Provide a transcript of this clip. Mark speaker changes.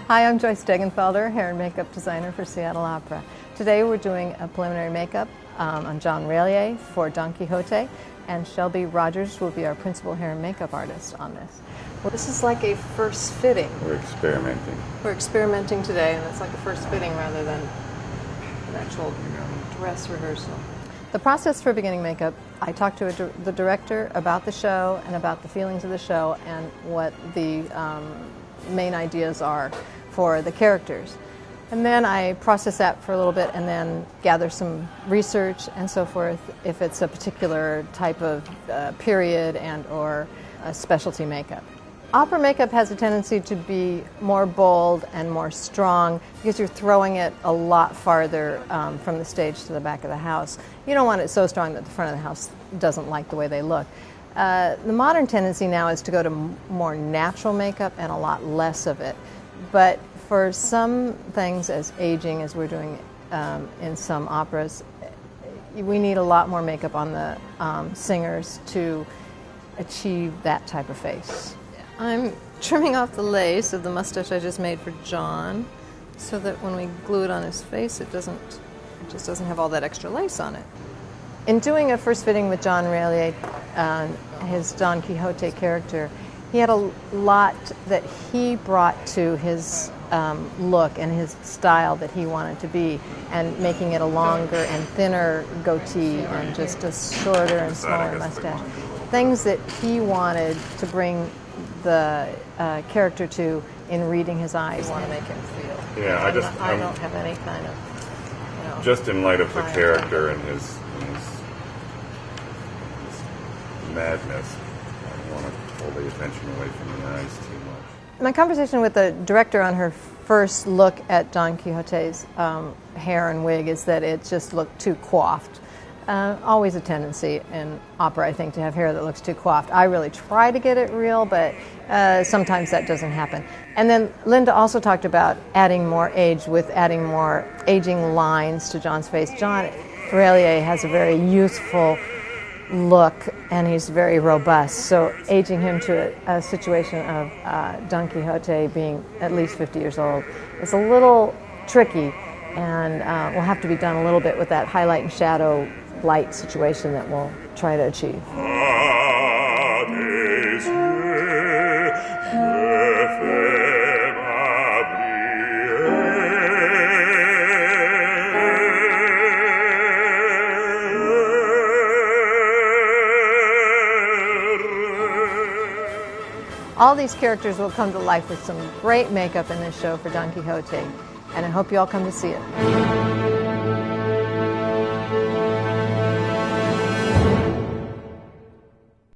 Speaker 1: Hi, I'm Joyce Degenfelder, hair and makeup designer for Seattle Opera. Today we're doing a preliminary makeup on John Rallier for Don Quixote, and Shelby Rogers will be our principal hair and makeup artist on this. Well, this is like a first fitting.
Speaker 2: We're experimenting.
Speaker 1: We're experimenting today, and it's like a first fitting rather than an actual dress rehearsal. The process for beginning makeup, I talked to the director about the show and about the feelings of the show and what the main ideas are for the characters. And then I process that for a little bit and then gather some research and so forth if it's a particular type of period and or a specialty makeup. Opera makeup has a tendency to be more bold and more strong because you're throwing it a lot farther from the stage to the back of the house. You don't want it so strong that the front of the house doesn't like the way they look. The modern tendency now is to go to more natural makeup and a lot less of it. But for some things, as aging as we're doing in some operas, we need a lot more makeup on the singers to achieve that type of face. I'm trimming off the lace of the mustache I just made for John so that when we glue it on his face it just doesn't have all that extra lace on it. In doing a first fitting with John Rallier, his Don Quixote character, he had a lot that he brought to his look and his style that he wanted to be, and making it a longer and thinner goatee and just a shorter and smaller mustache. Things that he wanted to bring the character to in reading his eyes. You want to make him feel.
Speaker 2: Yeah, I
Speaker 1: don't have any kind of,
Speaker 2: just in light of the character and his madness, I don't want to pull the attention away from the eyes too much.
Speaker 1: My conversation with the director on her first look at Don Quixote's hair and wig is that it just looked too coiffed. Always a tendency in opera, I think, to have hair that looks too coiffed. I really try to get it real, but sometimes that doesn't happen. And then Linda also talked about adding more age with adding more aging lines to John's face. John Rallier has a very youthful look, and he's very robust. So aging him to a situation of Don Quixote being at least 50 years old is a little tricky, and will have to be done a little bit with that highlight and shadow light situation that we'll try to achieve. All these characters will come to life with some great makeup in this show for Don Quixote, and I hope you all come to see it.